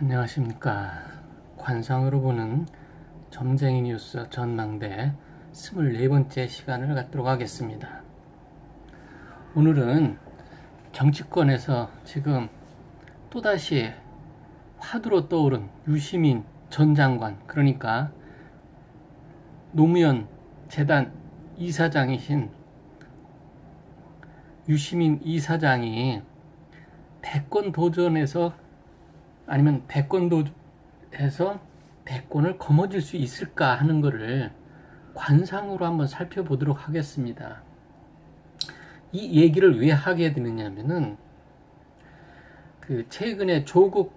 안녕하십니까. 관상으로 보는 점쟁이 뉴스 전망대 24번째 시간을 갖도록 하겠습니다. 오늘은 정치권에서 지금 또다시 화두로 떠오른 유시민 전 장관, 그러니까 노무현 재단 이사장이신 유시민 이사장이 대권 도전에서 아니면 대권도에서 대권을 거머쥘 수 있을까 하는 것을 관상으로 한번 살펴보도록 하겠습니다. 이 얘기를 왜 하게 되느냐면은 최근에 조국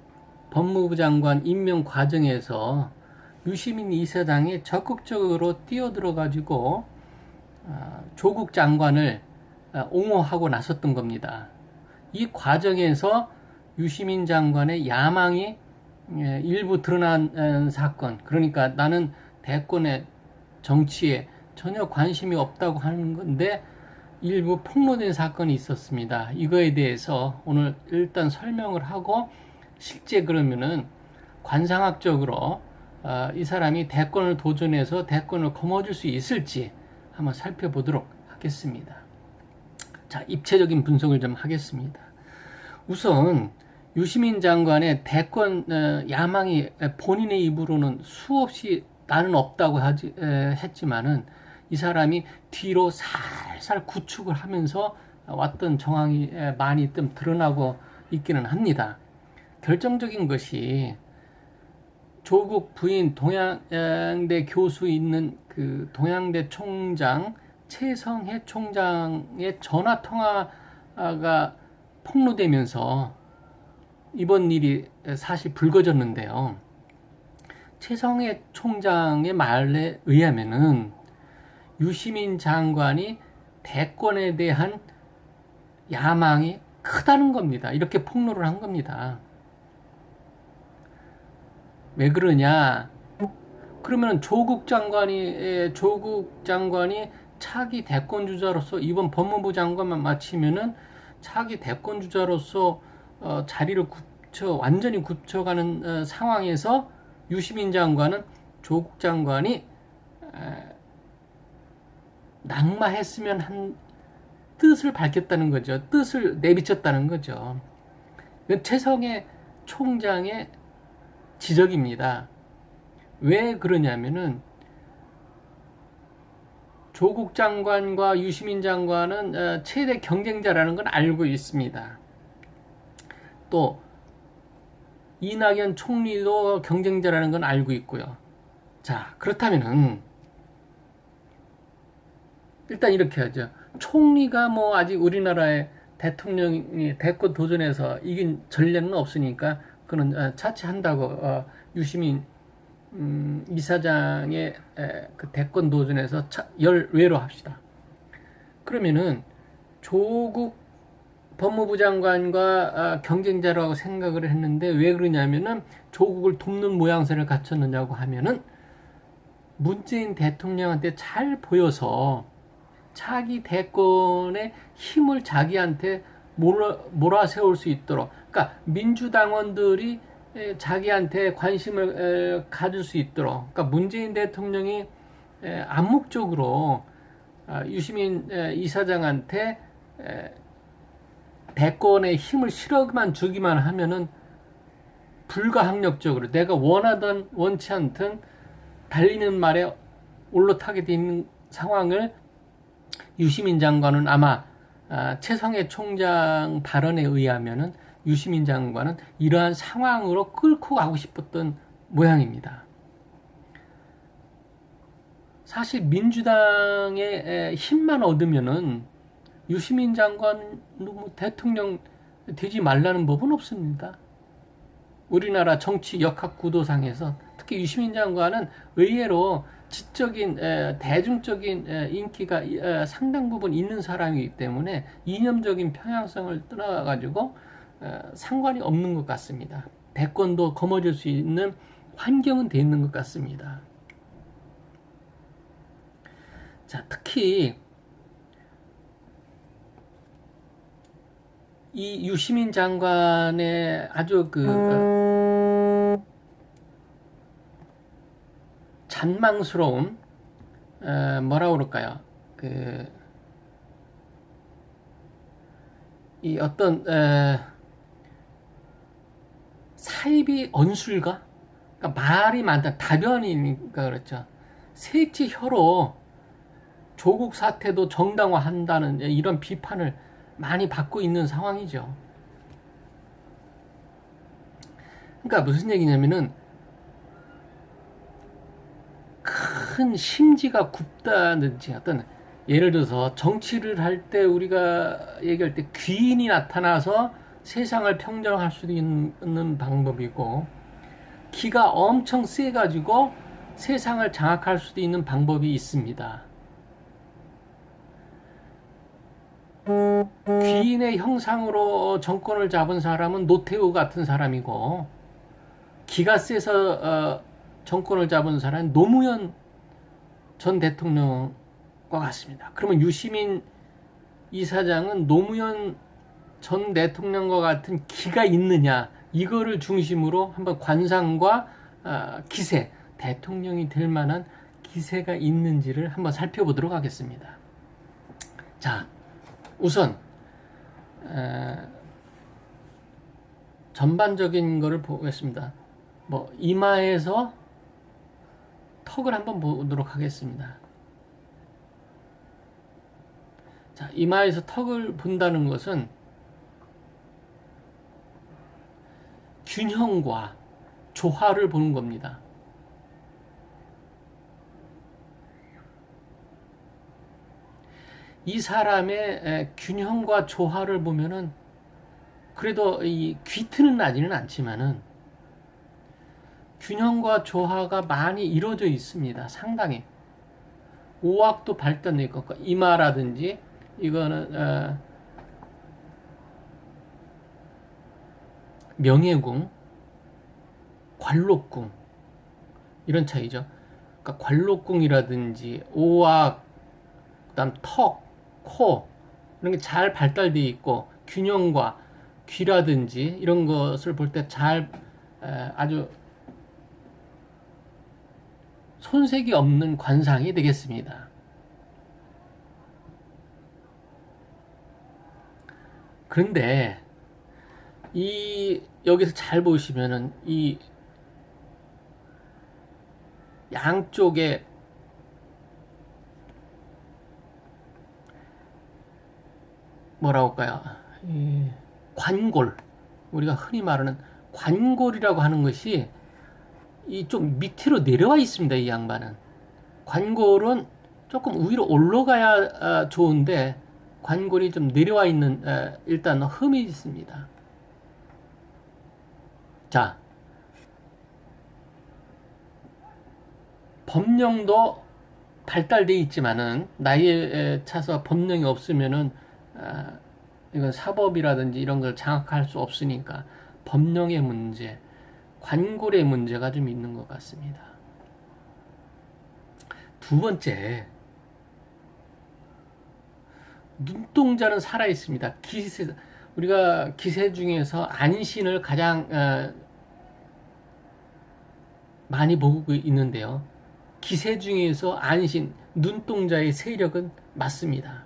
법무부 장관 임명 과정에서 유시민 이사장이 적극적으로 뛰어들어 가지고 조국 장관을 옹호하고 나섰던 겁니다. 이 과정에서 유시민 장관의 야망이 일부 드러난 사건, 그러니까 나는 대권에 정치에 전혀 관심이 없다고 하는 건데 일부 폭로된 사건이 있었습니다. 이거에 대해서 오늘 일단 설명을 하고 실제 그러면은 관상학적으로 이 사람이 대권을 도전해서 대권을 거머쥘 수 있을지 한번 살펴보도록 하겠습니다. 자, 입체적인 분석을 좀 하겠습니다. 우선 유시민 장관의 대권 야망이 본인의 입으로는 수없이 나는 없다고 했지만은 이 사람이 뒤로 살살 구축을 하면서 왔던 정황이 많이 좀 드러나고 있기는 합니다. 결정적인 것이 조국 부인 동양대 교수 있는 그 동양대 총장 최성해 총장의 전화 통화가 폭로되면서 이번 일이 사실 불거졌는데요. 최성해 총장의 말에 의하면은 유시민 장관이 대권에 대한 야망이 크다는 겁니다. 이렇게 폭로를 한 겁니다. 왜 그러냐? 그러면 조국 장관이 차기 대권 주자로서 이번 법무부 장관만 마치면은 차기 대권 주자로서 자리를 완전히 굳혀가는 상황에서 유시민 장관은 조국 장관이 낙마했으면 한 뜻을 밝혔다는 거죠. 뜻을 내비쳤다는 거죠. 이건 최성해 총장의 지적입니다. 왜 그러냐면은 조국 장관과 유시민 장관은 최대 경쟁자라는 건 알고 있습니다. 또 이낙연 총리도 경쟁자라는 건 알고 있고요. 자, 그렇다면은 일단 이렇게 하죠. 총리가 뭐 아직 우리나라의 대통령이 대권 도전에서 이긴 전례는 없으니까 그는 차치한다고 유시민 이사장의 그 대권 도전에서 열외로 합시다. 그러면은 조국 법무부 장관과 경쟁자라고 생각을 했는데 왜 그러냐면은 조국을 돕는 모양새를 갖췄느냐고 하면은 문재인 대통령한테 잘 보여서 차기 대권의 힘을 자기한테 몰아세울 수 있도록, 그러니까 민주당원들이 자기한테 관심을 가질 수 있도록, 그러니까 문재인 대통령이 암묵적으로 유시민 이사장한테 대권의 힘을 실어만 주기만 하면은 불가항력적으로 내가 원하든 원치 않든 달리는 말에 올라타게 되는 상황을 유시민 장관은 아마 최성해 총장 발언에 의하면은 유시민 장관은 이러한 상황으로 끌고 가고 싶었던 모양입니다. 사실 민주당의 힘만 얻으면은 유시민 장관 대통령 되지 말라는 법은 없습니다. 우리나라 정치 역학 구도상에서 특히 유시민 장관은 의외로 지적인 대중적인 인기가 상당 부분 있는 사람이기 때문에 이념적인 평양성을 떠나가지고 상관이 없는 것 같습니다. 대권도 거머쥘 수 있는 환경은 돼 있는 것 같습니다. 자, 특히 이 유시민 장관의 아주 관망스러운 뭐라 그럴까요? 이 어떤 사이비 언술가? 그러니까 말이 많다. 다변이니까 그렇죠. 새치 혀로 조국 사태도 정당화한다는 이런 비판을 많이 받고 있는 상황이죠. 그러니까 무슨 얘기냐면은 큰 심지가 굽다든지 어떤 예를 들어서 정치를 할 때 우리가 얘기할 때 귀인이 나타나서 세상을 평정할 수 있는 방법이고 기가 엄청 세가지고 세상을 장악할 수도 있는 방법이 있습니다. 귀인의 형상으로 정권을 잡은 사람은 노태우 같은 사람이고 기가 세서 정권을 잡은 사람은 노무현 전 대통령과 같습니다. 그러면 유시민 이사장은 노무현 전 대통령과 같은 기가 있느냐 이거를 중심으로 한번 관상과 기세 대통령이 될 만한 기세가 있는지를 한번 살펴보도록 하겠습니다. 자, 우선 전반적인 거를 보겠습니다. 뭐 이마에서 턱을 한번 보도록 하겠습니다. 자, 이마에서 턱을 본다는 것은 균형과 조화를 보는 겁니다. 이 사람의 균형과 조화를 보면은 그래도 이 귀트는 나지는 않지만은 균형과 조화가 많이 이루어져 있습니다. 상당히 오악도 발달돼 있고 이마라든지 이거는 명예궁, 관록궁 이런 차이죠. 그러니까 관록궁이라든지 오악, 그다음 턱, 코 이런 게 잘 발달되어 있고 균형과 귀라든지 이런 것을 볼 때 잘 아주 손색이 없는 관상이 되겠습니다. 그런데 여기서 잘 보시면은 이 양쪽에 뭐라고 할까요? 관골, 우리가 흔히 말하는 관골이라고 하는 것이 이 좀 밑으로 내려와 있습니다. 이 양반은 관골은 조금 위로 올라가야 좋은데 관골이 좀 내려와 있는 일단 흠이 있습니다. 자, 법령도 발달되어 있지만은 나이에 차서 법령이 없으면은 이건 사법이라든지 이런 걸 장악할 수 없으니까 법령의 문제, 관골의 문제가 좀 있는 것 같습니다. 두 번째, 눈동자는 살아 있습니다. 우리가 기세 중에서 안신을 가장 많이 보고 있는데요. 기세 중에서 안신, 눈동자의 세력은 맞습니다.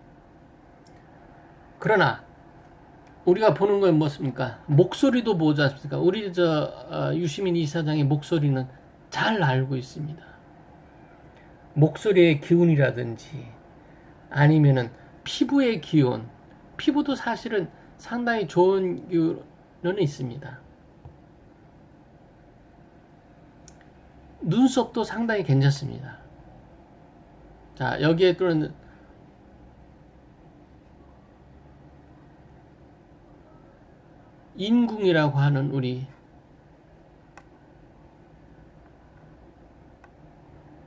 그러나 우리가 보는 건 뭐습니까? 목소리도 보지 않습니까? 우리 유시민 이사장의 목소리는 잘 알고 있습니다. 목소리의 기운이라든지 아니면은 피부의 기운, 피부도 사실은 상당히 좋은 기운은 있습니다. 눈썹도 상당히 괜찮습니다. 자, 여기에 또는 인궁이라고 하는 우리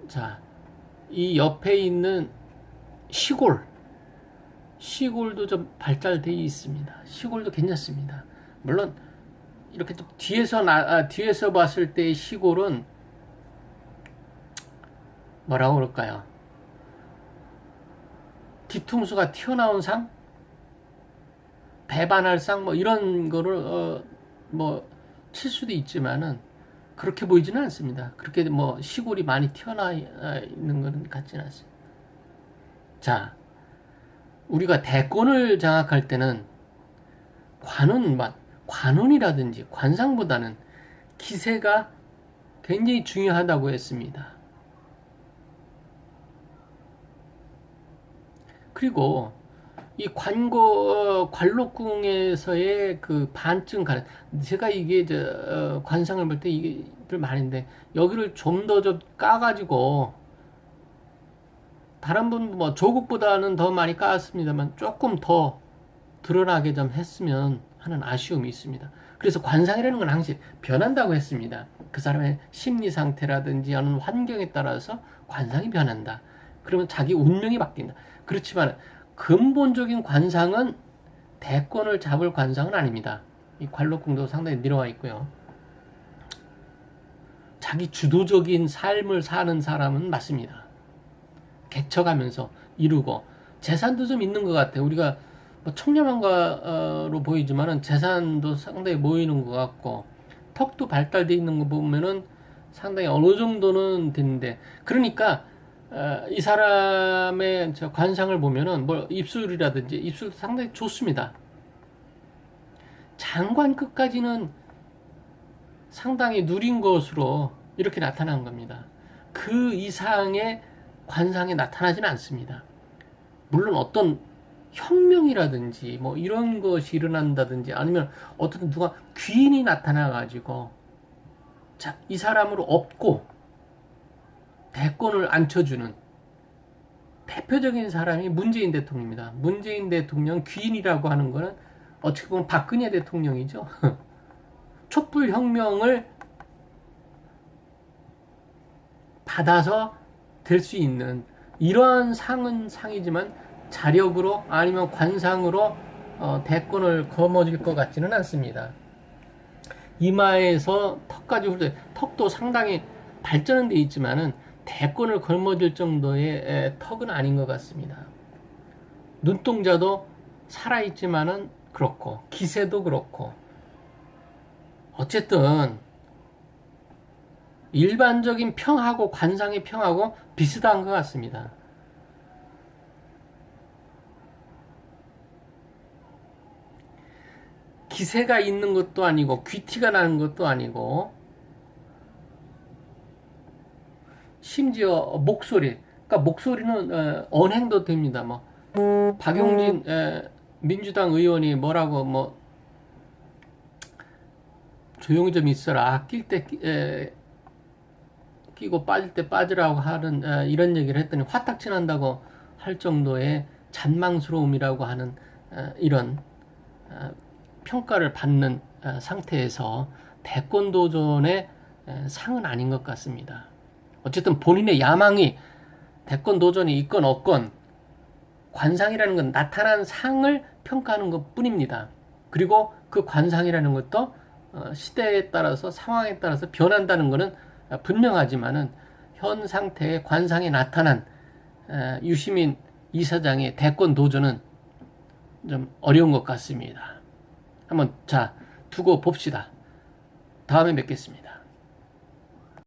자, 이 옆에 있는 시골도 좀 발달되어 있습니다. 시골도 괜찮습니다. 물론 이렇게 좀 뒤에서 봤을 때의 시골은 뭐라고 그럴까요? 뒤통수가 튀어나온 상? 배반할 상? 뭐 이런 거를 뭐 칠 수도 있지만은 그렇게 보이지는 않습니다. 그렇게 뭐 시골이 많이 튀어나 있는 것 같지는 않습니다. 자, 우리가 대권을 장악할 때는 관원이라든지 관상보다는 기세가 굉장히 중요하다고 했습니다. 그리고 이 관록궁에서의 그 반증 가능, 제가 이게 관상을 볼 때 이게 많은데 여기를 좀 더 까가지고 다른 분 뭐 조국보다는 더 많이 까았습니다만 조금 더 드러나게 좀 했으면 하는 아쉬움이 있습니다. 그래서 관상이라는 건 항상 변한다고 했습니다. 그 사람의 심리 상태라든지 하는 환경에 따라서 관상이 변한다. 그러면 자기 운명이 바뀐다. 그렇지만 근본적인 관상은 대권을 잡을 관상은 아닙니다. 이 관록궁도 상당히 내려와 있고요. 자기 주도적인 삶을 사는 사람은 맞습니다. 개척하면서 이루고 재산도 좀 있는 것 같아요. 우리가 뭐 청렴한가로 보이지만은 재산도 상당히 모이는 것 같고 턱도 발달되어 있는 거 보면은 상당히 어느 정도는 되는데, 그러니까 이 사람의 관상을 보면은 뭐 입술이라든지 입술도 상당히 좋습니다. 장관 끝까지는 상당히 누린 것으로 이렇게 나타난 겁니다. 그 이상의 관상에 나타나지는 않습니다. 물론 어떤 혁명이라든지 뭐 이런 것이 일어난다든지 아니면 어떤 누가 귀인이 나타나 가지고 자, 이 사람으로 업고 대권을 앉혀주는 대표적인 사람이 문재인 대통령입니다. 문재인 대통령 귀인이라고 하는 거는 어떻게 보면 박근혜 대통령이죠. 촛불혁명을 받아서 될 수 있는 이러한 상은 상이지만 자력으로 아니면 관상으로 대권을 거머쥘 것 같지는 않습니다. 이마에서 턱까지 훑어 턱도 상당히 발전은 돼 있지만은 대권을 걸머쥘 정도의 턱은 아닌 것 같습니다. 눈동자도 살아있지만은 그렇고 기세도 그렇고 어쨌든 일반적인 평하고 관상의 평하고 비슷한 것 같습니다. 기세가 있는 것도 아니고 귀티가 나는 것도 아니고 심지어 목소리, 그러니까 목소리는 언행도 됩니다. 뭐 박용진 민주당 의원이 뭐라고 뭐 조용히 좀 있어라, 낄 때 끼고 빠질 때 빠지라고 하는 이런 얘기를 했더니 화딱지 난다고 할 정도의 잔망스러움이라고 하는 이런 평가를 받는 상태에서 대권 도전의 상은 아닌 것 같습니다. 어쨌든 본인의 야망이 대권 도전이 있건 없건 관상이라는 건 나타난 상을 평가하는 것 뿐입니다. 그리고 그 관상이라는 것도 시대에 따라서 상황에 따라서 변한다는 것은 분명하지만은 현 상태의 관상에 나타난 유시민 이사장의 대권 도전은 좀 어려운 것 같습니다. 한번 두고 봅시다. 다음에 뵙겠습니다.